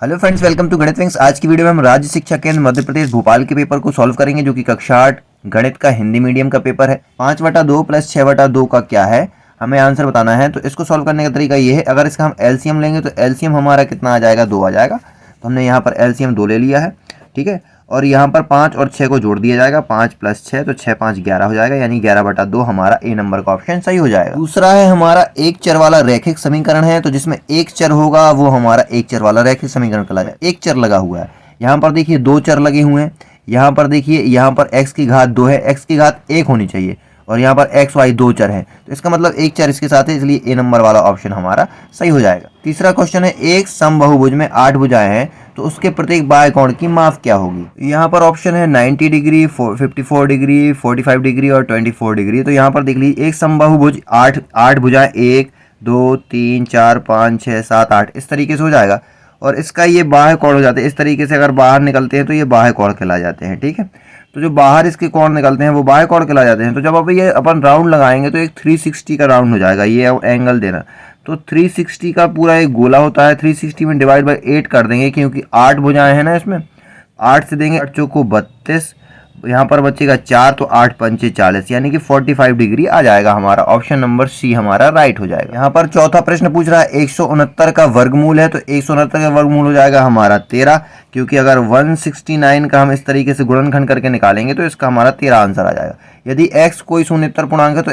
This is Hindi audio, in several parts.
हेलो फ्रेंड्स, वेलकम टू गणित विंग्स। आज की वीडियो में हम राज्य शिक्षा केंद्र मध्य प्रदेश भोपाल के पेपर को सॉल्व करेंगे, जो कि कक्षा 8 गणित का हिंदी मीडियम का पेपर है। 5/2 प्लस 6/2 का क्या है, हमें आंसर बताना है। तो इसको सॉल्व करने का तरीका ये है, अगर इसका हम एलसीएम लेंगे तो एलसीएम हमारा कितना आ जाएगा, 2 आ जाएगा। तो हमने यहाँ पर एलसीएम 2 ले लिया है, ठीक है। और यहाँ पर 5 और 6 को जोड़ दिया जाएगा, 5 + 6 तो 6 × 5 = 11 हो जाएगा, यानी 11/2 हमारा ए नंबर का ऑप्शन सही हो जाएगा। दूसरा है हमारा एक चर वाला रैखिक समीकरण है, तो जिसमें एक चर होगा वो हमारा एक चर वाला रैखिक समीकरण कहलाएगा। एक चर लगा हुआ है, यहाँ पर देखिए 2 चर लगे हुए हैं। यहाँ पर देखिए, यहाँ पर x की घात 2 है, x की घात 1 होनी चाहिए, और यहाँ पर x y 2 चर हैं, तो इसका मतलब एक चर इसके साथ है, इसलिए ए नंबर वाला ऑप्शन हमारा सही हो जाएगा। तीसरा क्वेश्चन है, एक समबाहुभुज में 8 भुजाएं हैं, तो उसके प्रत्येक बाह्य कोण की माप क्या होगी। यहाँ पर ऑप्शन है 90 डिग्री, 54 डिग्री, 45 डिग्री और 24 डिग्री। तो यहाँ पर देख लीजिए, एक समबाहुभुज 8 भुजाएं 1 2 3 4 5 6 7 8 इस तरीके से हो जाएगा, और इसका ये बाह्य कोण हो जाते हैं। इस तरीके से अगर बाहर निकलते हैं तो ये बाह्य कोण कहला जाते हैं, ठीक है। तो जो बाहर इसके कोण निकलते हैं वो बाह्य कोण कहला जाते हैं। तो जब अब ये अपन राउंड लगाएंगे तो एक 360 का राउंड हो जाएगा, ये एंगल देना। तो 360 का पूरा एक गोला होता है, 360 में डिवाइड बाई 8 कर देंगे, क्योंकि 8 भुजाएं हैं ना इसमें। 8 से देंगे 8 चौको 32, यहाँ पर बचेगा 4, तो 8 × 5 = 40, यानी कि 45 डिग्री आ जाएगा। हमारा ऑप्शन नंबर सी हमारा राइट हो जाएगा। यहाँ पर चौथा प्रश्न पूछ रहा है, 169 का वर्गमूल है, तो 169 का वर्गमूल हो जाएगा हमारा 13, क्योंकि अगर 169 का हम इस तरीके से गुणनखंड करके निकालेंगे तो इसका हमारा 13 आंसर आ जाएगा। यदि x कोई शून्येतर पूर्णांक है तो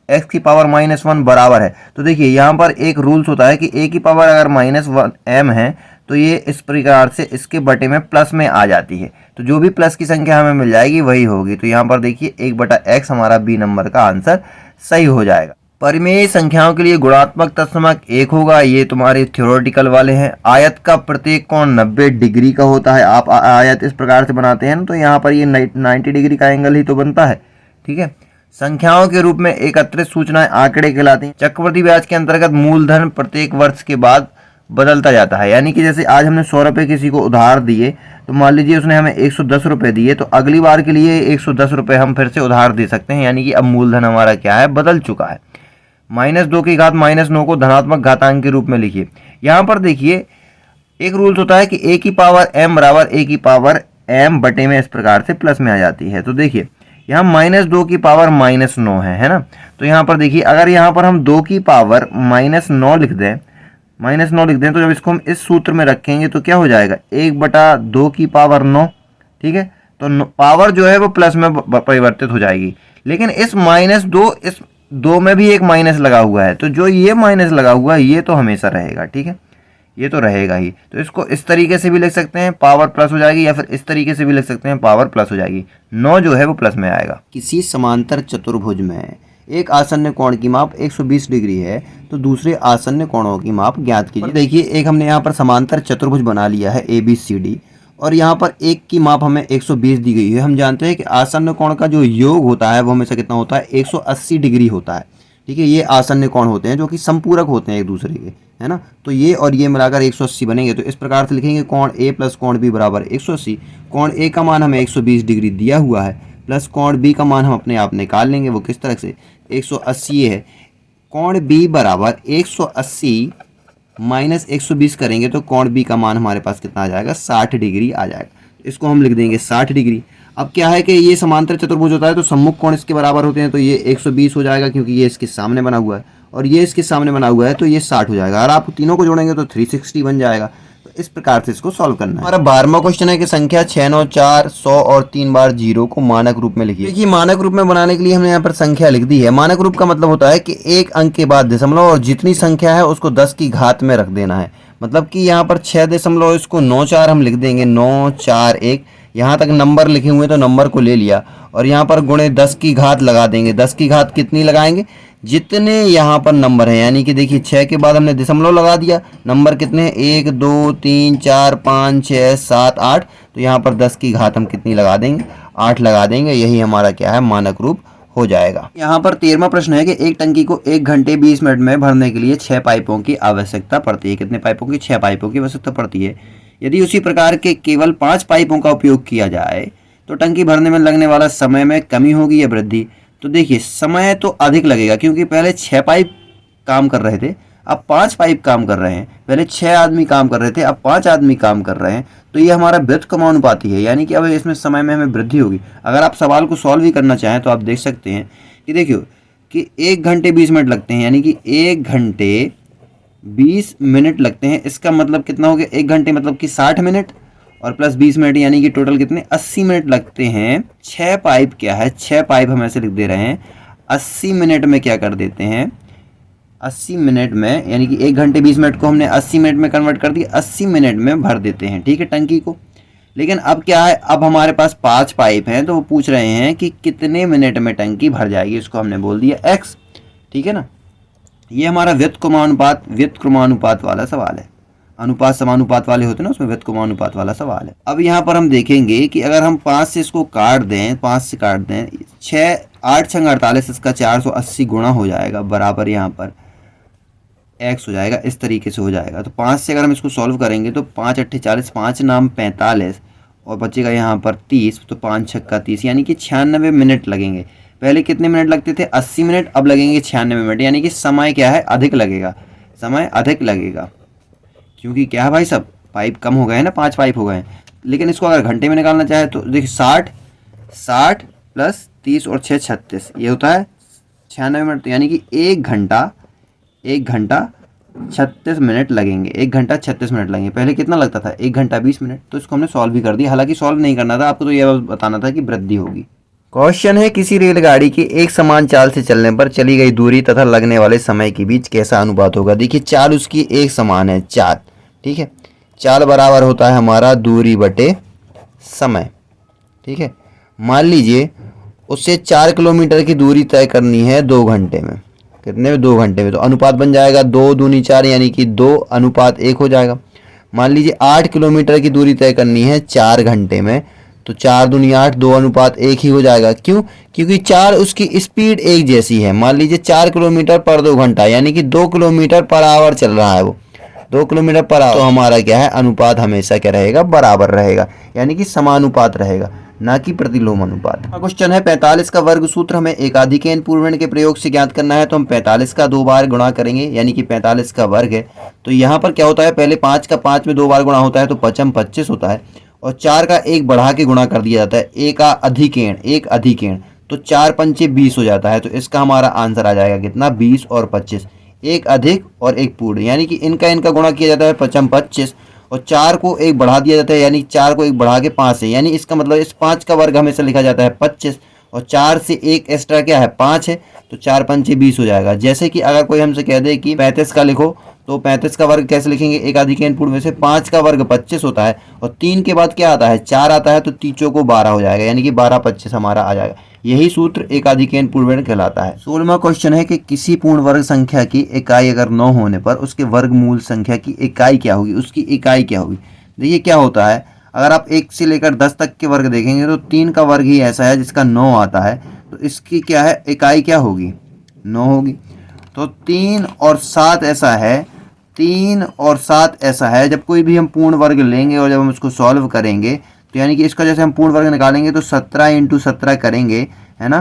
x की पावर -1 बराबर है। तो देखिए, यहाँ पर एक रूल्स होता है कि a की पावर अगर -1 m है तो ये इस प्रकार से इसके बटे में प्लस में आ जाती है। तो जो भी प्लस की संख्या हमें मिल जाएगी वही होगी। तो यहाँ पर देखिए 1/x हमारा बी नंबर का आंसर सही हो जाएगा। परिमेय संख्याओं के लिए गुणात्मक तत्समक 1 होगा, ये तुम्हारे थ्योरेटिकल वाले हैं। आयत का प्रत्येक कोण 90 डिग्री का होता है। आप आयत इस प्रकार से बनाते हैं ना, तो यहाँ पर ये 90 डिग्री का एंगल ही तो बनता है, ठीक है। संख्याओं के रूप में एकत्रित सूचनाएं आंकड़े कहलाती हैं। चक्रवृद्धि ब्याज के अंतर्गत मूलधन प्रत्येक वर्ष के बाद बदलता जाता है, यानी कि जैसे आज हमने 100 रुपये किसी को उधार दिए, तो मान लीजिए उसने हमें 110 रुपये दिए, तो अगली बार के लिए 110 रुपये हम फिर से उधार दे सकते हैं, यानी कि अब मूलधन हमारा क्या है, बदल चुका है। -2 की घात -9 को धनात्मक घातांक के रूप में लिखिए। यहाँ पर देखिए, एक रूल्स होता है कि a की पावर m बराबर a की पावर m बटे में इस प्रकार से प्लस में आ जाती है। तो देखिए, यहाँ -2 की पावर -9 है ना। तो यहाँ पर देखिए, अगर यहाँ पर हम 2 की पावर -9 लिख दें, तो जब इसको हम इस सूत्र में रखेंगे तो क्या हो जाएगा, 1/2 की पावर 9, ठीक है। तो पावर जो है वो प्लस में परिवर्तित हो जाएगी, लेकिन इस -2, इस 2 में भी एक माइनस लगा हुआ है, तो जो ये माइनस लगा हुआ है ये तो हमेशा रहेगा, ठीक है, ये तो रहेगा ही। तो इसको इस तरीके से भी लिख सकते हैं, पावर प्लस हो जाएगी, या फिर इस तरीके से भी लिख सकते हैं, पावर प्लस हो जाएगी। 9 जो है वो प्लस में आएगा। किसी समांतर चतुर्भुज में एक आसन्न कोण की माप 120 डिग्री है, तो दूसरे आसन्न कोणों की माप ज्ञात कीजिए। देखिए, एक हमने यहाँ पर समांतर चतुर्भुज बना लिया है ABCD, और यहाँ पर एक की माप हमें 120 दी गई है। हम जानते हैं कि आसन्न कोण का जो योग होता है वो हमेशा कितना होता है, 180 डिग्री होता है, ठीक है। ये आसन्न कोण होते हैं जो कि संपूरक होते हैं एक दूसरे के, है ना। तो ये और ये मिलाकर 180 बनेंगे। तो इस प्रकार से लिखेंगे, कोण A + कोण B बराबर 180। कोण A का मान हमें 120 डिग्री दिया हुआ है, प्लस कोण B का मान हम अपने आप निकाल लेंगे। वो किस तरह से, 180 है, कोण B बराबर 180 - 120 करेंगे तो कोण B का मान हमारे पास कितना आ जाएगा, 60 डिग्री आ जाएगा। इसको हम लिख देंगे 60 डिग्री। अब क्या है कि ये समांतर चतुर्भुज होता है, तो सम्मुख कोण इसके बराबर होते हैं, तो ये 120 हो जाएगा, क्योंकि ये इसके सामने बना हुआ है और ये इसके सामने बना हुआ है, तो ये 60 हो जाएगा। और आप तीनों को जोड़ेंगे तो 360 बन जाएगा। तो इस प्रकार से इसको सॉल्व करना है। हमारा 12वां क्वेश्चन है कि संख्या 6, 9, 4, 100 और 3 बार 0 को मानक रूप में लिखिए। देखिए, मानक रूप में बनाने के लिए हमने यहाँ पर संख्या लिख दी है। मानक रूप का मतलब होता है कि एक अंक के बाद दशमलव, और जितनी संख्या है उसको 10 की घात में रख देना है। मतलब कि यहाँ पर 6 दशमलव, इसको 9 4 हम लिख देंगे, 9 4 1, यहाँ तक नंबर लिखे हुए तो नंबर को ले लिया, और यहाँ पर गुणे 10 की घात लगा देंगे। 10 की घात कितनी लगाएंगे, जितने यहाँ पर नंबर हैं, यानी कि देखिए 6 के बाद हमने दशमलव लगा दिया, नंबर कितने हैं, 1 2 3 4 5 6 7 8, तो यहाँ पर 10 की घात हम कितनी लगा देंगे, 8 लगा देंगे। यही हमारा क्या है, मानक रूप हो जाएगा। यहाँ पर 13वां प्रश्न है कि एक टंकी को 1 घंटे 20 मिनट में भरने के लिए 6 पाइपों की आवश्यकता पड़ती है। कितने पाइपों की, 6 पाइपों की आवश्यकता पड़ती है। यदि उसी प्रकार के केवल 5 पाइपों का उपयोग किया जाए तो टंकी भरने में लगने वाला समय में कमी होगी या वृद्धि। तो देखिए, समय तो अधिक लगेगा, क्योंकि पहले 6 पाइप काम कर रहे थे, अब 5 पाइप काम कर रहे हैं, पहले 6 आदमी काम कर रहे थे, अब 5 आदमी काम कर रहे हैं, तो ये हमारा व्युत्क्रमानुपाती है, यानी कि अब इसमें समय में हमें वृद्धि होगी। अगर आप सवाल को सॉल्व भी करना चाहें तो आप देख सकते हैं कि देखियो कि 1 घंटे 20 मिनट लगते हैं, यानी कि 1 घंटे 20 मिनट लगते हैं। इसका मतलब कितना हो गया, 1 घंटे मतलब कि 60 मिनट और प्लस 20 मिनट, यानी कि टोटल कितने 80 मिनट लगते हैं। 6 पाइप क्या है, 6 पाइप हम ऐसे लिख दे रहे हैं, 80 मिनट में क्या कर देते हैं, 80 मिनट में, यानी कि 1 घंटे 20 मिनट को हमने 80 मिनट में कन्वर्ट कर दिया, 80 मिनट में भर देते हैं, ठीक है, टंकी को। लेकिन अब क्या है, अब हमारे पास 5 पाइप हैं, तो वो पूछ रहे हैं कि कितने मिनट में टंकी भर जाएगी, इसको हमने बोल दिया x, ठीक है ना। ये हमारा व्युत्क्रमानुपात वाला सवाल है। अनुपात समानुपात वाले होते हैं ना, उसमें व्युत्क्रमानुपात वाला सवाल है। अब यहाँ पर हम देखेंगे कि अगर हम 5 से इसको काट दें, 5 से काट दें, 6 8 6 48, इसका 480 गुणा हो जाएगा, बराबर यहाँ पर x हो जाएगा, इस तरीके से हो जाएगा। तो 5 से अगर हम इसको सॉल्व करेंगे तो 5 8 40, 5 नाम 45 और बचेगा यहाँ पर 30, तो 5 6 30, यानी कि 96 मिनट लगेंगे। पहले कितने मिनट लगते थे, 80 मिनट, अब लगेंगे 96 मिनट, यानी कि समय क्या है, अधिक लगेगा, समय अधिक लगेगा। क्योंकि क्या है भाई साहब, पाइप कम हो गए हैं ना, 5 पाइप हो गए हैं। लेकिन इसको अगर घंटे में निकालना चाहे तो देखिए 60 प्लस 30 और 6 36, ये होता है 96 मिनट, यानी कि 1 घंटा 36 मिनट लगेंगे, 1 घंटा 36 मिनट लगेंगे। पहले कितना लगता था, 1 घंटा 20 मिनट। तो इसको हमने सॉल्व भी कर दिया, हालांकि सॉल्व नहीं करना था आपको, तो यह बताना था कि वृद्धि होगी। क्वेश्चन है, किसी रेलगाड़ी की एक समान चाल से चलने पर चली गई दूरी तथा लगने वाले समय के बीच कैसा अनुपात होगा। देखिए चाल उसकी एक समान है, चाल, ठीक है, चाल बराबर होता है हमारा दूरी बटे समय, ठीक है। मान लीजिए उससे 4 किलोमीटर की दूरी तय करनी है 2 घंटे में, कितने में, 2 घंटे में, तो अनुपात बन जाएगा 2 दूनी 4, यानी कि 2 अनुपात 1 हो जाएगा। मान लीजिए 8 किलोमीटर की दूरी तय करनी है 4 घंटे में, तो 4 दूनी 8, 2 अनुपात 1 ही हो जाएगा। क्यों, क्योंकि 4 उसकी स्पीड एक जैसी है। मान लीजिए 4 किलोमीटर पर 2 घंटा, यानी कि 2 किलोमीटर पर आवर चल रहा है वो, 2 किलोमीटर पर आवर, तो हमारा क्या है, अनुपात हमेशा क्या रहेगा, बराबर रहेगा, यानी कि समानुपात रहेगा, ना कि प्रतिलोम अनुपात। क्वेश्चन है, 45 का वर्ग सूत्र हमें एकाधिकैन पूर्वण के प्रयोग से ज्ञात करना है। तो हम 45 का 2 बार गुणा करेंगे, यानी कि 45 का वर्ग है, तो यहाँ पर क्या होता है, पहले 5 का 5 में 2 बार गुणा होता है, तो 5 25 होता है, और 4 का 1 बढ़ा के गुणा कर दिया जाता है, एक अधिकैन, तो 4 पंचे 20 हो जाता है। तो इसका हमारा आंसर आ जाएगा कितना, 20 और 25, एक अधिक और एक पूर्ण, यानी कि इनका गुणा किया जाता है 5 25, और 4 को 1 बढ़ा दिया जाता है, यानी 4 को 1 बढ़ा के 5 है, यानी इसका मतलब इस 5 का वर्ग हमेशा लिखा जाता है 25, और 4 से 1 एक्स्ट्रा क्या है, 5 है, तो 4 पंचे 20 हो जाएगा। जैसे कि अगर कोई हमसे कह दे कि 35 का लिखो, तो 35 का वर्ग कैसे लिखेंगे, एकाधिकैन पूर्ण में से 5 का वर्ग 25 होता है, और 3 के बाद क्या आता है, 4 आता है, तो 3 को 12 हो जाएगा, यानी कि 12 25 हमारा आ जाएगा। यही सूत्र एकाधिकैन पूर्वण कहलाता है। 16वां क्वेश्चन है कि किसी पूर्ण वर्ग संख्या की इकाई अगर 9 होने पर उसके वर्गमूल संख्या की इकाई क्या होगी, उसकी इकाई क्या होगी। देखिए क्या होता है, अगर आप 1 से लेकर 10 तक के वर्ग देखेंगे तो 3 का वर्ग ही ऐसा है जिसका 9 आता है, तो इसकी क्या है, इकाई क्या होगी, 9 होगी। तो 3 और 7 ऐसा है, 3 और 7 ऐसा है, जब कोई भी हम पूर्ण वर्ग लेंगे और जब हम उसको सॉल्व करेंगे, तो यानी कि इसका जैसे हम पूर्ण वर्ग निकालेंगे तो 17 × 17 करेंगे, है ना,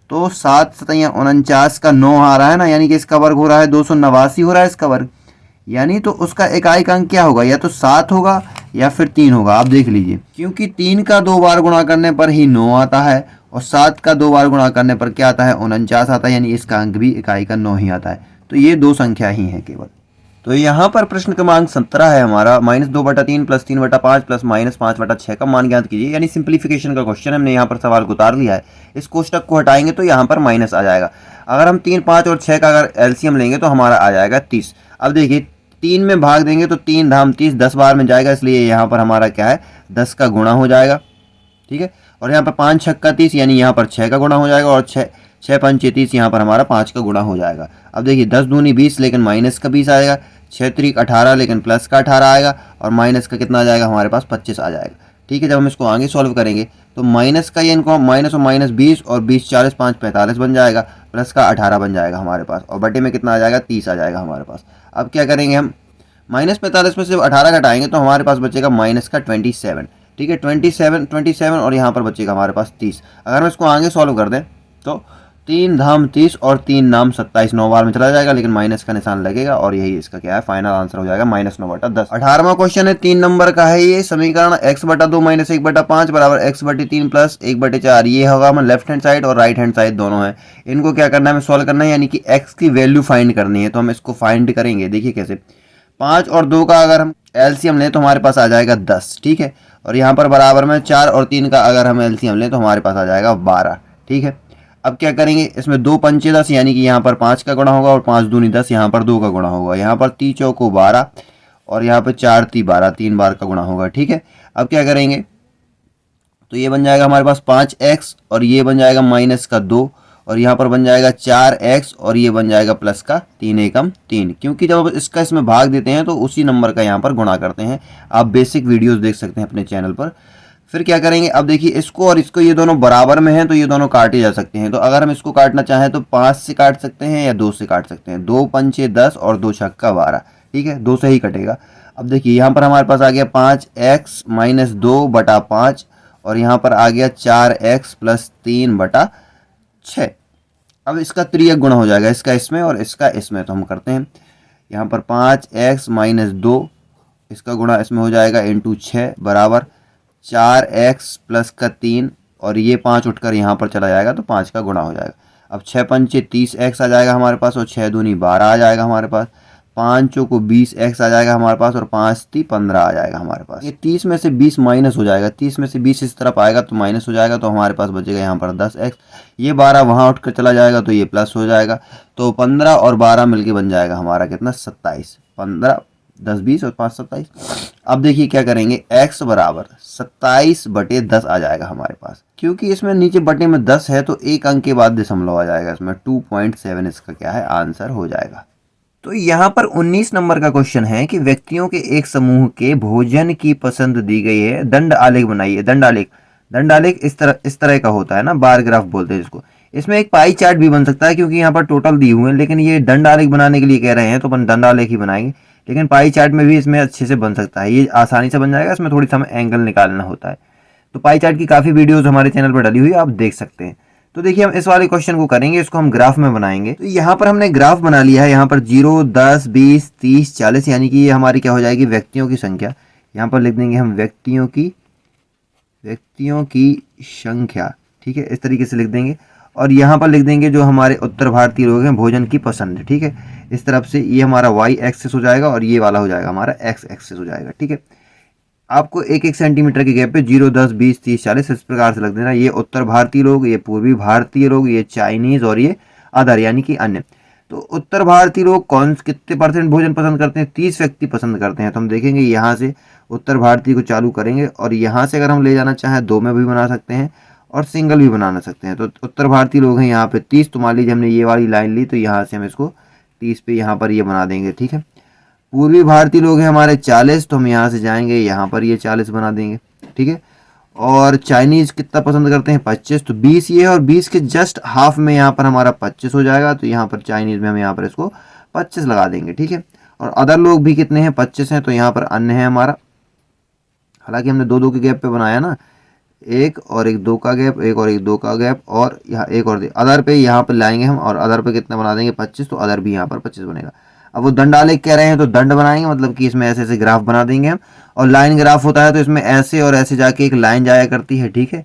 तो 7 7 49 का 9 आ रहा है ना, यानी कि इसका वर्ग हो रहा है 289 हो रहा है इसका वर्ग, यानी तो उसका इकाई अंक क्या होगा, या तो 7 होगा या फिर 3 होगा। आप देख लीजिए, क्योंकि 3 का 2 बार गुणा करने पर ही 9 आता है, और 7 का 2 बार गुणा करने पर क्या आता है, 49 आता है, यानी इसका अंक भी इकाई का 9 ही आता है। तो ये 2 संख्या ही है केवल। तो यहाँ पर प्रश्न क्रमांक 17 है हमारा, -2/3 + 3/5 + -5/6 का मान ज्ञात कीजिए, यानी सिंप्लीफिकेशन का क्वेश्चन। हमने यहाँ पर सवाल को उतार लिया है, इस कोष्टक को हटाएंगे तो यहाँ पर माइनस आ जाएगा। अगर हम 3 5 और 6 का अगर एलसीएम लेंगे तो हमारा आ जाएगा 30। अब देखिए 3 में भाग देंगे तो 3 धाम 30, 10 बार में जाएगा, इसलिए यहाँ पर हमारा क्या है, 10 का गुणा हो जाएगा, ठीक है। और यहाँ पर 5 6 30, यानी यहाँ पर 6 का गुणा हो जाएगा, और 6 पंचे 30, यहाँ पर हमारा 5 का गुणा हो जाएगा। अब देखिए 10 दूनी 20, लेकिन माइनस का 20 आएगा, 6 त्रिक 18, लेकिन प्लस का 18 आएगा, और माइनस का कितना आ जाएगा, हमारे पास 25 आ जाएगा, ठीक है। जब हम इसको आगे सॉल्व करेंगे तो माइनस का ये इनको माइनस और माइनस 20 और 20 40 5 45 बन जाएगा, प्लस का 18 बन जाएगा हमारे पास, और बटे में कितना आ जाएगा, 30 आ जाएगा हमारे पास। अब क्या करेंगे हम, -45 में से 18 घटाएंगे तो हमारे पास बचेगा माइनस का 27, ठीक है, 27 और यहाँ पर बचेगा हमारे पास 30। अगर हम इसको आगे सॉल्व कर दें तो 3 धाम 30 और 3 नाम 27, 9 बार में चला जाएगा लेकिन माइनस का निशान लगेगा और यही इसका क्या है फाइनल आंसर हो जाएगा -9/10। 18वां क्वेश्चन है 3 नंबर का है ये समीकरण x/2 - 1/5 बराबर x/3 प्लस 1/4। ये होगा हमें लेफ्ट हैंड साइड और राइट हैंड साइड दोनों है। इनको क्या करना है हमें सॉल्व करना है यानी कि x की वैल्यू फाइंड करनी है। तो हम इसको फाइंड करेंगे, देखिए कैसे। 5 और 2 का अगर हम एलसीएम लें तो हमारे पास आ जाएगा 10, ठीक है। और यहाँ पर बराबर में 4 और 3 का अगर हम एलसीएम लें तो हमारे पास आ जाएगा 12, ठीक है। अब क्या करेंगे, इसमें 2 पंचे 10 यानी कि यहाँ पर 5 का गुणा होगा और 5 दूनी 10, यहाँ पर 2 का गुणा होगा। यहाँ पर 3 चौको 12 और यहाँ पर 4 ती 12, 3 बार का गुणा होगा, ठीक है। अब क्या करेंगे, तो ये बन जाएगा हमारे पास 5x और ये बन जाएगा माइनस का 2 और यहाँ पर बन जाएगा 4x और ये बन जाएगा प्लस का 3 एकम 3, क्योंकि जब इसका इसमें भाग देते हैं तो उसी नंबर का यहाँ पर गुणा करते हैं। आप बेसिक वीडियोस देख सकते हैं अपने चैनल पर। फिर क्या करेंगे, अब देखिए इसको और इसको ये दोनों बराबर में हैं तो ये दोनों काटे जा सकते हैं। तो अगर हम इसको काटना चाहें तो 5 से काट सकते हैं या 2 से काट सकते हैं। 2 पंचे 10 और 2 छक्का 12, ठीक है, 2 से ही कटेगा। अब देखिए यहाँ पर हमारे पास आ गया 5x - 2/5 और यहाँ पर आ गया 4x + 3/6। अब इसका त्रियक गुणा हो जाएगा, इसका इसमें और इसका इसमें। तो हम करते हैं यहाँ पर 5x - 2 इसका गुणा इसमें हो जाएगा इंटू 6 बराबर 4x + का 3 और ये 5 उठकर यहाँ पर चला जाएगा तो 5 का गुणा हो जाएगा। अब 6 पंचे 30x आ जाएगा हमारे पास और 6 दूनी 12 आ जाएगा हमारे पास। 5 चौको 20x आ जाएगा हमारे पास और 5 ती 15 आ जाएगा हमारे पास। ये 30 में से 20 माइनस हो जाएगा, 30 में से 20 इस तरफ आएगा तो माइनस हो जाएगा, तो हमारे पास बचेगा यहाँ पर 10x। ये 12 वहाँ उठकर चला जाएगा तो ये प्लस हो जाएगा। तो 15 और 12 मिलके बन जाएगा हमारा कितना, 27। 15 10 20 और 5 27। अब देखिए क्या करेंगे, x बराबर 27/10 आ जाएगा हमारे पास। क्योंकि इसमें नीचे बटे में 10 है तो एक अंक के बाद दशमलव आ जाएगा इसमें, 2.7 इसका क्या है आंसर हो जाएगा। तो यहाँ पर 19 नंबर का क्वेश्चन है कि व्यक्तियों के एक समूह के भोजन की पसंद दी गई है, दंड आलेख बनाइए। दंड आलेख इस तरह का होता है ना, बार ग्राफ बोलते हैं जिसको। इसमें एक पाई चार्ट भी बन सकता है क्योंकि यहाँ पर टोटल दिए हुए हैं, लेकिन ये दंड आलेख बनाने के लिए कह रहे हैं तो अपन दंड आलेख ही बनाएंगे। लेकिन पाई चार्ट में भी इसमें अच्छे से बन सकता है, ये आसानी से बन जाएगा। इसमें थोड़ी सा हमें एंगल निकालना होता है। तो पाई चार्ट की काफ़ी वीडियोस हमारे चैनल पर डली हुई है, आप देख सकते हैं। तो देखिए हम इस वाले क्वेश्चन को करेंगे, इसको हम ग्राफ में बनाएंगे। तो यहाँ पर हमने ग्राफ बना लिया है। यहाँ पर 0 10 20 30 40 यानी कि ये हमारी क्या हो जाएगी, व्यक्तियों की संख्या। यहाँ पर लिख देंगे हम व्यक्तियों की संख्या, ठीक है, इस तरीके से लिख देंगे। और यहाँ पर लिख देंगे जो हमारे उत्तर भारतीय लोग हैं भोजन की पसंद, ठीक है। इस तरफ से ये हमारा y एक्सिस हो जाएगा और ये वाला हो जाएगा हमारा x एक्सिस हो जाएगा, ठीक है। आपको 1-1 सेंटीमीटर के गैप पे 0 10 20 30 40 इस प्रकार से लग देना। ये उत्तर भारतीय लोग, ये पूर्वी भारतीय लोग, ये चाइनीज और ये अदर यानी कि अन्य। तो उत्तर भारतीय लोग कितने % भोजन पसंद करते हैं, 30 व्यक्ति पसंद करते हैं। तो हम देखेंगे यहाँ से उत्तर भारतीय को चालू करेंगे और यहाँ से अगर हम ले जाना चाहें 2 में भी बना सकते हैं और सिंगल भी बनाना सकते हैं। तो उत्तर भारतीय लोग हैं यहाँ पे 30। तो मान लीजिए हमने ये वाली लाइन ली तो यहाँ से हम इसको 30 पे यहाँ पर ये बना देंगे, ठीक है। पूर्वी भारतीय लोग हैं हमारे 40, तो हम यहाँ से जाएंगे यहाँ पर ये 40 बना देंगे, ठीक है। और चाइनीज़ कितना पसंद करते हैं, 25, तो 20 ये है और 20 के जस्ट हाफ में यहाँ पर हमारा 25 हो जाएगा। तो यहाँ पर चाइनीज़ में हम यहाँ पर इसको 25 लगा देंगे, ठीक है। और अदर लोग भी कितने हैं, 25 हैं, तो यहाँ पर अन्य है हमारा। हालांकि हमने 2-2 के गैप पे बनाया ना, 1 और 1 2 का गैप, 1 और 1 2 का गैप और यहाँ 1 और अदर पे यहाँ पर लाएंगे हम और अदर पे कितना बना देंगे 25, तो अदर भी यहाँ पर 25 बनेगा। अब वो दंड आलेख कह रहे हैं तो दंड बनाएंगे, मतलब कि इसमें ऐसे ऐसे ग्राफ बना देंगे हम। और लाइन ग्राफ होता है तो इसमें ऐसे और ऐसे जाके एक लाइन जाया करती है, ठीक है।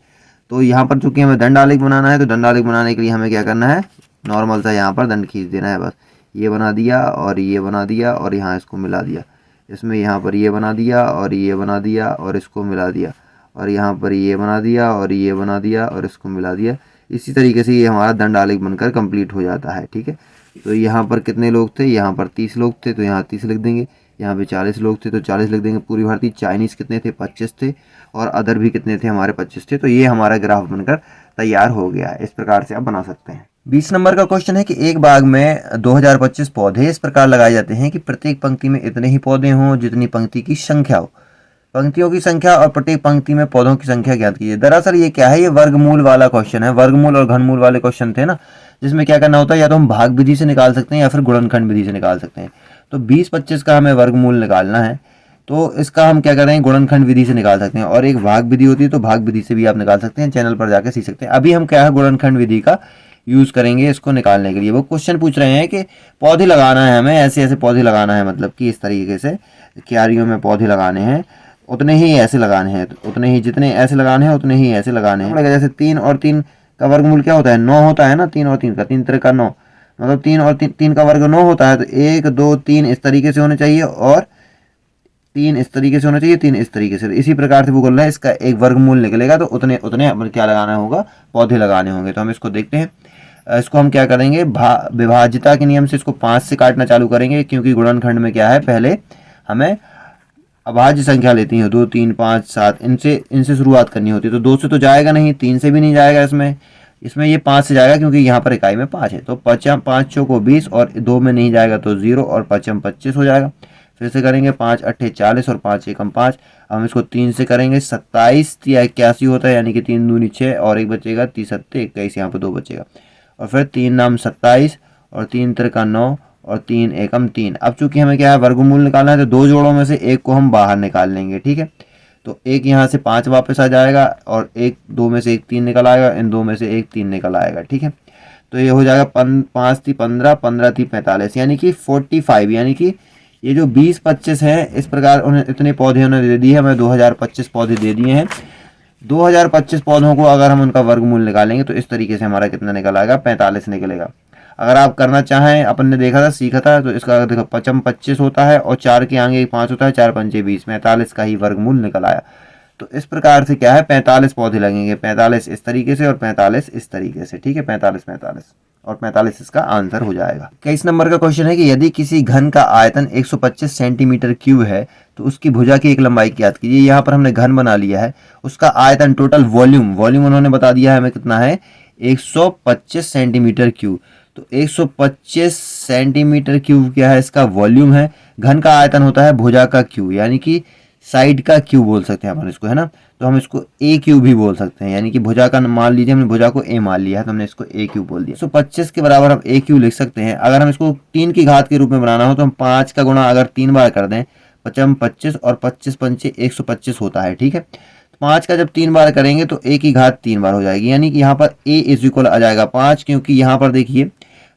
तो यहाँ पर चूंकि हमें दंड आलेख बनाना है तो दंड आलेख बनाने के लिए हमें क्या करना है, नॉर्मल सा यहाँ पर दंड खींच देना है बस। ये बना दिया और ये बना दिया और यहाँ इसको मिला दिया, इसमें यहाँ पर ये बना दिया और ये बना दिया और इसको मिला दिया और यहाँ पर ये बना दिया और ये बना दिया और इसको मिला दिया। इसी तरीके से ये हमारा दंड आलेख बनकर कंप्लीट हो जाता है, ठीक है। तो यहाँ पर कितने लोग थे, यहाँ पर 30 लोग थे तो यहाँ 30 लिख देंगे। यहाँ पे 40 लोग थे तो 40 लिख देंगे। पूरी भारतीय चाइनीज़ कितने थे, 25 थे और अदर भी कितने थे, हमारे 25 थे। तो ये हमारा ग्राफ बनकर तैयार हो गया है। इस प्रकार से आप बना सकते हैं। 20 नंबर का क्वेश्चन है कि एक बाग में 2025 पौधे इस प्रकार लगाए जाते हैं कि प्रत्येक पंक्ति में इतने ही पौधे हों जितनी पंक्ति की संख्या हो। पंक्तियों की संख्या और प्रत्येक पंक्ति में पौधों की संख्या ज्ञात कीजिए। दरअसल ये क्या है, ये वर्गमूल वाला क्वेश्चन है। वर्गमूल और घनमूल वाले क्वेश्चन थे ना, जिसमें क्या करना होता है, या तो हम भाग विधि से निकाल सकते हैं या फिर गुणनखंड विधि से निकाल सकते हैं। तो 20-25 का हमें वर्गमूल निकालना है तो इसका हम क्या करेंगे, गुणनखंड विधि से निकाल सकते हैं। और एक भाग विधि होती है तो भाग विधि से भी आप निकाल सकते हैं, चैनल पर जाकर सीख सकते हैं। अभी हम क्या है गुणनखंड विधि का यूज़ करेंगे इसको निकालने के लिए। वो क्वेश्चन पूछ रहे हैं कि पौधे लगाना है हमें, ऐसे ऐसे पौधे लगाना है, मतलब कि इस तरीके से क्यारियों में पौधे लगाने हैं, उतने ही ऐसे लगाने हैं, उतने ही जितने ऐसे लगाने हैं उतने ही ऐसे लगाने हैं। जैसे 3 और 3 का वर्गमूल क्या होता है, 9 होता है ना, 3 और 3 का, 3 3 का 9, मतलब 3 और 3 का वर्ग 9 होता है। तो 1 2 3 इस तरीके से होने चाहिए और 3 इस तरीके से होना चाहिए, 3 इस तरीके से। इसी प्रकार से वो बोल रहा है इसका एक वर्गमूल निकलेगा, तो उतने उतने हमें क्या लगाना होगा, पौधे लगाने होंगे। तो हम इसको देखते हैं। इसको हम क्या करेंगे, विभाज्यता के नियम से इसको 5 से काटना चालू करेंगे, क्योंकि गुणनखंड में क्या है, पहले हमें अभाज्य संख्या लेती है 2 3 5 7, इनसे शुरुआत करनी होती है। तो 2 से तो जाएगा नहीं, 3 से भी नहीं जाएगा, इसमें ये 5 से जाएगा, क्योंकि यहाँ पर इकाई में 5 है। तो 5 चौको 20 और 2 में नहीं जाएगा तो 0 और 5 25 हो जाएगा। फिर से करेंगे 5 अट्ठे 40 और 5 एकम 5। हम इसको 3 से करेंगे 27 या 81 होता है, यानी कि 3 दूनी 6 और 1 बचेगा, 30 सत्ते 21, यहाँ पर 2 बचेगा। और फिर 3 नाम 27 और 3 त्रिका 9 और 3 एकम 3। अब चूंकि हमें क्या है, वर्गमूल निकालना है, तो 2 जोड़ों में से एक को हम बाहर निकाल लेंगे, ठीक है। तो एक यहाँ से 5 वापस आ जाएगा और 2 में से एक 3 निकल आएगा, इन 2 में से एक 3 निकल आएगा, ठीक है। तो ये हो जाएगा 5 थी 15, 15 थी 45, यानी कि 45, यानी कि ये जो 20-25 है, इस प्रकार उन्हें इतने पौधे उन्होंने दे दिए, हमें 2025 पौधे दे दिए हैं। 2025 पौधों को अगर हम उनका वर्गमूल निकालेंगे तो इस तरीके से हमारा कितना निकल आएगा, 45 निकलेगा। अगर आप करना चाहें, अपन ने देखा था, सीखा था, तो इसका देखो 5 25 होता है और 4 के आगे 5 होता है, 4 पंचे 20, 45 का ही वर्गमूल निकल आया। तो इस प्रकार से क्या है, 45 पौधे लगेंगे, 45 इस तरीके से और 45 इस तरीके से, ठीक है। 45 45 और 45 इसका आंसर हो जाएगा। 21 नंबर का क्वेश्चन है कि यदि किसी घन का आयतन 125 सेंटीमीटर क्यूब है तो उसकी भुजा की एक लंबाई ज्ञात कीजिए। यहाँ पर हमने घन बना लिया है, उसका आयतन टोटल वॉल्यूम उन्होंने बता दिया है हमें कितना है, 125 सेंटीमीटर क्यूब। तो 125 सेंटीमीटर क्यूब क्या है, इसका वॉल्यूम है। घन का आयतन होता है भुजा का क्यूब, यानी कि साइड का क्यूब बोल सकते हैं अपन इसको, है ना। तो हम इसको ए क्यूब भी बोल सकते हैं, यानी कि भुजा का मान लीजिए, हमने भुजा को ए मान लिया है तो हमने इसको ए क्यूब बोल दिया। 125 के बराबर हम ए क्यूब लिख सकते हैं। अगर हम इसको 3 की घात के रूप में बनाना हो तो हम 5 का गुणा अगर 3 बार कर दें, 5 25 और 25 पंचे 125 होता है, ठीक है। 5 का जब 3 बार करेंगे तो ए की घात 3 बार हो जाएगी, यानी कि यहाँ पर ए इज इक्वल आ जाएगा 5, क्योंकि यहाँ पर देखिए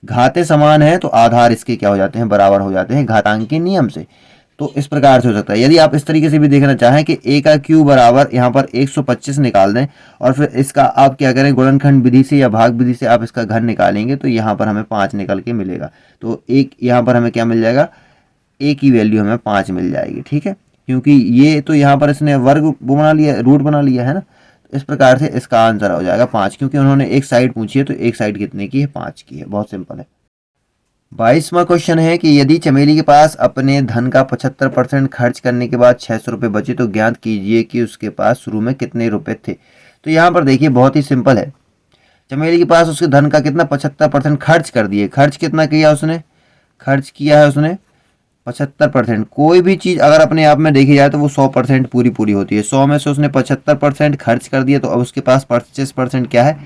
घातें समान है तो आधार इसके क्या हो जाते हैं, बराबर हो जाते हैं घातांक के नियम से। तो इस प्रकार से हो सकता है। यदि आप इस तरीके से भी देखना चाहें कि ए का क्यूब बराबर यहाँ पर 125 निकाल दें और फिर इसका आप क्या करें, गुणनखंड विधि से या भाग विधि से आप इसका घन निकालेंगे तो यहाँ पर हमें 5 निकल के मिलेगा। तो एक यहाँ पर हमें क्या मिल जाएगा, ए की वैल्यू हमें 5 मिल जाएगी, ठीक है। क्योंकि ये तो यहाँ पर इसने वर्ग बना लिया, रूट बना लिया है ना। इस प्रकार से इसका आंसर हो जाएगा 5, क्योंकि उन्होंने एक साइड पूछी है तो एक साइड कितने की है, 5 की है। बहुत सिंपल है। 22वां क्वेश्चन है कि यदि चमेली के पास अपने धन का 75% खर्च करने के बाद 600 रुपये बचे तो ज्ञात कीजिए कि उसके पास शुरू में कितने रुपए थे। तो यहाँ पर देखिए बहुत ही सिंपल है। चमेली के पास उसके धन का कितना 75% खर्च कर दिए। खर्च कितना किया उसने, खर्च किया है उसने 75%। कोई भी चीज़ अगर अपने आप में देखी जाए तो वो 100% पूरी होती है। 100 में से उसने 75% खर्च कर दिया, तो अब उसके पास 25% क्या है,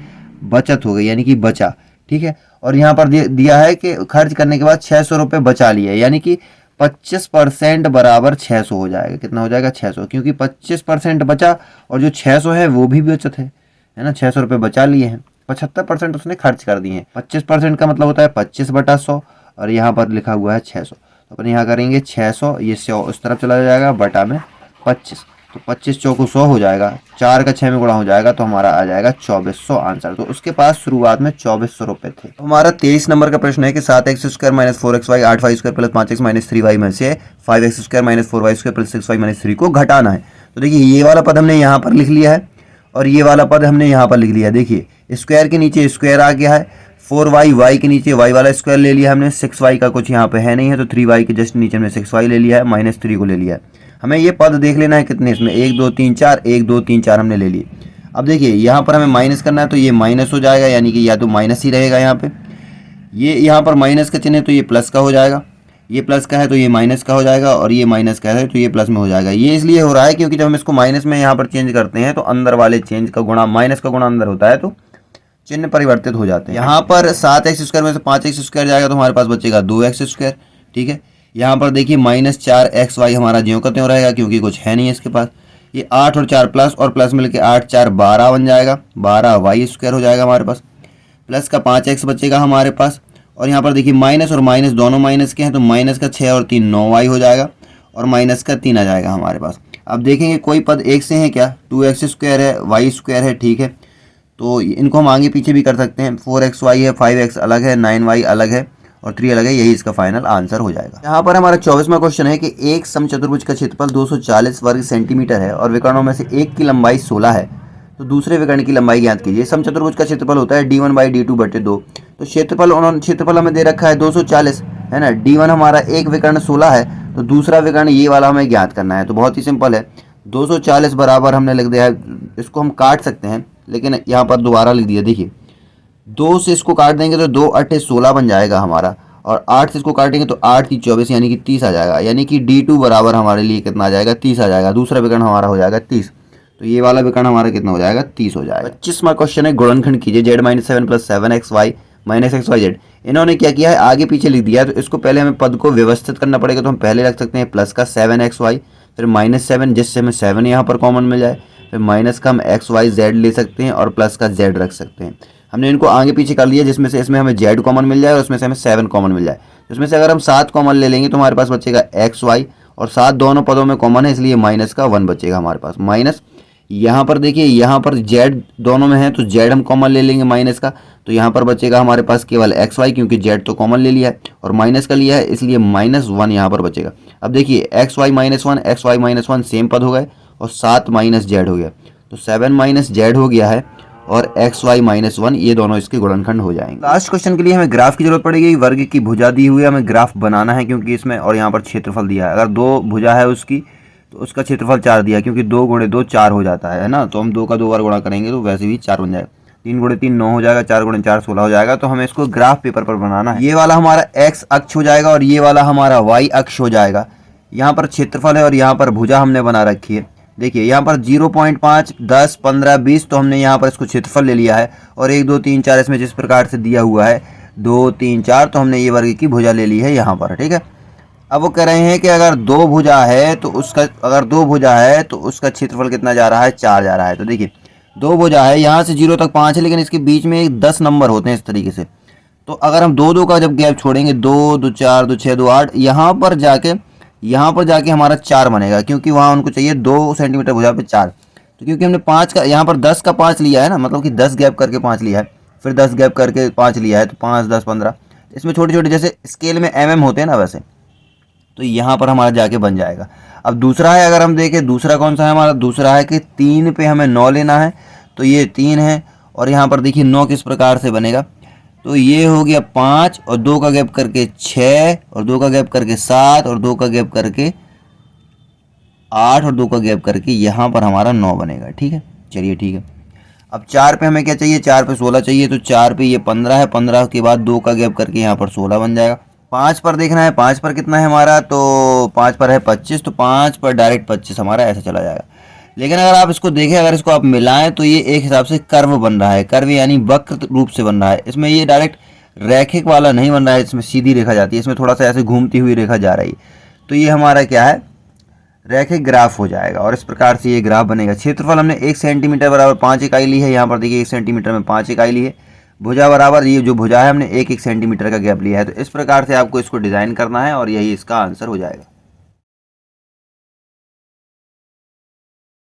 बचत हो गई, यानी कि बचा, ठीक है। और यहाँ पर दिया है कि खर्च करने के बाद 600 रुपये बचा लिए, यानी कि 25% बराबर 600 हो जाएगा। कितना हो जाएगा, 600, क्योंकि 25% बचा और जो 600 है वो भी बचत है ना। 600 रुपये बचा लिए हैं, 75% उसने खर्च कर दिए हैं। 25% का मतलब होता है 25/100 और यहाँ पर लिखा हुआ है 600। तो अपन यहाँ करेंगे 600, ये 100 उस तरफ चला जाएगा, बटा में 25, तो 25 चौको 100 हो जाएगा, 4 का 6 में गुणा हो जाएगा तो हमारा आ जाएगा 2400 आंसर। तो उसके पास शुरुआत में 2400 रुपये थे। तो हमारा 23 नंबर का प्रश्न है कि 7x² - 4xy 8y² + 5x - 3y में से 5x² - 4y² + 6y - 3 को घटाना है। तो देखिए ये वाला पद हमने यहाँ पर लिख लिया है और ये वाला पद हमने यहाँ पर लिख लिया है। देखिए स्क्वायर के नीचे स्क्वायर आ गया है, 4y, y के नीचे y वाला स्क्वायर ले लिया हमने, 6y का कुछ यहाँ पे है नहीं है तो 3y के जस्ट नीचे हमने 6y ले लिया है, -3 को ले लिया है। हमें ये पद देख लेना है कितने इसमें, 1 2 3 4, 1 2 3 4 हमने ले लिए। अब देखिए यहाँ पर हमें माइनस करना है तो ये माइनस हो जाएगा, यानी कि या तो माइनस ही रहेगा यहाँ पे। ये यहाँ पर माइनस का चिन्ह है तो ये प्लस का हो जाएगा, ये प्लस का है तो ये माइनस का हो जाएगा और ये माइनस का है तो ये प्लस में हो जाएगा। ये इसलिए हो रहा है क्योंकि जब हम इसको माइनस में यहाँ पर चेंज करते हैं तो अंदर वाले चेंज का गुणा, माइनस का गुणा अंदर होता है तो चिन्ह परिवर्तित हो जाते हैं। यहाँ पर 7x² में से 5x² जाएगा तो हमारे पास बचेगा 2x², ठीक है। यहाँ पर देखिए -4xy हमारा ज्यों का त्यों रहेगा क्योंकि कुछ है नहीं इसके पास। ये 8 और 4 प्लस और प्लस मिलके 8 4 12 बन जाएगा, 12y² हो जाएगा हमारे पास। प्लस का 5x बचेगा हमारे पास, और यहाँ पर देखिए माइनस और माइनस दोनों माइनस के हैं, तो माइनस का 6 और 3 9y हो जाएगा, और माइनस का 3 आ जाएगा हमारे पास। अब देखेंगे कोई पद एक से है क्या, 2x² है, y² है, ठीक है, तो इनको हम आगे पीछे भी कर सकते हैं। 4xy है, 5x अलग है, 9y अलग है और 3 अलग है, यही इसका फाइनल आंसर हो जाएगा। यहाँ पर हमारा 24वां क्वेश्चन है कि एक समचतुर्भुज का क्षेत्रफल 240 वर्ग सेंटीमीटर है और विकर्णों में से एक की लंबाई 16 है, तो दूसरे विकर्ण की लंबाई ज्ञात कीजिए। समचतुर्भुज का क्षेत्रफल होता है d1/d2/2, तो क्षेत्रफल हमें दे रखा है 240 है ना, d1 हमारा एक विकर्ण 16 है, तो दूसरा विकर्ण ये वाला हमें ज्ञात करना है। तो बहुत ही सिंपल है, 240 बराबर हमने लिख दिया है, इसको हम काट सकते हैं लेकिन यहाँ पर दोबारा लिख दिया। देखिए 2 से इसको काट देंगे तो 2 8 16 बन जाएगा हमारा, और 8 से इसको काटेंगे तो 8 की 24 यानी कि 30 आ जाएगा, यानी कि d2 बराबर हमारे लिए कितना आ जाएगा, 30 आ जाएगा। दूसरा विकर्ण हमारा हो जाएगा 30, तो ये वाला विकर्ण हमारा कितना हो जाएगा, 30 हो जाएगा। 25वां क्वेश्चन है गुणनखंड कीजिए z-7 + 7xy - xyz। इन्होंने क्या किया है, आगे पीछे लिख दिया है, तो इसको पहले हमें पद को व्यवस्थित करना पड़ेगा, तो हम पहले रख सकते हैं प्लस का 7xy, फिर -7 जिससे हमें 7 यहाँ पर कॉमन मिल जाए, फिर माइनस का हम xyz ले सकते हैं और प्लस का z रख सकते हैं। हमने इनको आगे पीछे कर लिया, जिसमें से इसमें हमें z कॉमन मिल जाए और उसमें से हमें 7 कॉमन मिल जाए। इसमें से अगर हम 7 कॉमन ले लेंगे तो हमारे पास बचेगा xy, और 7 दोनों पदों में कॉमन है इसलिए माइनस का 1 बचेगा हमारे पास। माइनस यहाँ पर देखिए, यहाँ पर z दोनों में है तो z हम कॉमन ले लेंगे माइनस का, तो यहाँ पर बचेगा हमारे पास केवल xy, क्योंकि z तो कॉमन ले लिया है और माइनस का लिया है इसलिए -1 यहाँ पर बचेगा। अब देखिए xy - 1 सेम पद हो गए और 7 - z हो गया, तो 7 - z हो गया है और xy - 1 ये दोनों इसके गुणनखंड हो जाएंगे। लास्ट क्वेश्चन के लिए हमें ग्राफ की जरूरत पड़ेगी। वर्ग की भुजा दी हुई है, हमें ग्राफ बनाना है क्योंकि इसमें, और यहाँ पर क्षेत्रफल दिया है। अगर 2 भुजा है उसकी तो उसका क्षेत्रफल 4 दिया, क्योंकि 2 × 2 4 हो जाता है ना, तो हम 2 का 2 बार गुणा करेंगे तो वैसे भी 4 बन जाएगा। 3 × 3 9 हो जाएगा, 4 × 4 16 हो जाएगा। तो हमें इसको ग्राफ पेपर पर बनाना है। ये वाला हमारा x अक्ष हो जाएगा और ये वाला हमारा y अक्ष हो जाएगा। यहाँ पर क्षेत्रफल है और यहाँ पर भुजा हमने बना रखी है। देखिए यहाँ पर 0.5 10 15 20, तो हमने यहाँ पर इसको क्षेत्रफल ले लिया है, और 1 2 3 4 इसमें जिस प्रकार से दिया हुआ है 2 3 4, तो हमने ये वर्ग की भुजा ले ली है यहाँ पर, ठीक है। अब वो कह रहे हैं कि अगर 2 भुजा है तो उसका क्षेत्रफल कितना जा रहा है, 4 जा रहा है। तो देखिए 2 भुजा है, यहाँ से 0 तक 5 है, लेकिन इसके बीच में 10 नंबर होते हैं इस तरीके से। तो अगर हम 2 2 का जब गैप छोड़ेंगे, 2 2 4 2 6 2 8, यहाँ पर जाके हमारा 4 बनेगा, क्योंकि वहाँ उनको चाहिए 2 सेंटीमीटर भुजा पे 4। तो क्योंकि हमने 5 का, यहाँ पर 10 का 5 लिया है ना, मतलब कि 10 गैप करके 5 लिया है, फिर 10 गैप करके 5 लिया है, तो 5 10 15, इसमें छोटे छोटे जैसे स्केल में mm होते हैं ना वैसे, तो यहाँ पर हमारा जाके बन जाएगा। अब दूसरा है, अगर हम देखें दूसरा कौन सा है हमारा, दूसरा है कि 3 पे हमें 9 लेना है, तो ये 3 है, और यहाँ पर देखिए 9 किस प्रकार से बनेगा, तो ये हो गया 5 और 2 का गैप करके 6 और 2 का गैप करके 7 और 2 का गैप करके 8 और 2 का गैप करके यहाँ पर हमारा 9 बनेगा, ठीक है। चलिए ठीक है। अब 4 पे हमें क्या चाहिए, 4 पे 16 चाहिए, तो 4 पे ये 15 है, 15 के बाद 2 का गैप करके यहाँ पर 16 बन जाएगा। 5 पर देखना है, 5 पर कितना है हमारा, तो 5 पर है 25, तो 5 पर डायरेक्ट 25 हमारा ऐसा चला जाएगा। लेकिन अगर आप इसको देखें, अगर इसको आप मिलाएं तो ये एक हिसाब से कर्व बन रहा है, कर्व यानी वक्र रूप से बन रहा है। इसमें ये डायरेक्ट रैखिक वाला नहीं बन रहा है, इसमें सीधी रेखा जाती है, इसमें थोड़ा सा ऐसे घूमती हुई रेखा जा रही है। तो ये हमारा क्या है, रैखिक ग्राफ हो जाएगा, और इस प्रकार से ये ग्राफ बनेगा। क्षेत्रफल हमने 1 सेंटीमीटर बराबर 5 इकाई ली है, यहाँ पर देखिए 1 सेंटीमीटर में 5 इकाई ली है। भुजा बराबर, ये जो भुजा है हमने 1 1 सेंटीमीटर का गैप लिया है। तो इस प्रकार से आपको इसको डिज़ाइन करना है और यही इसका आंसर हो जाएगा।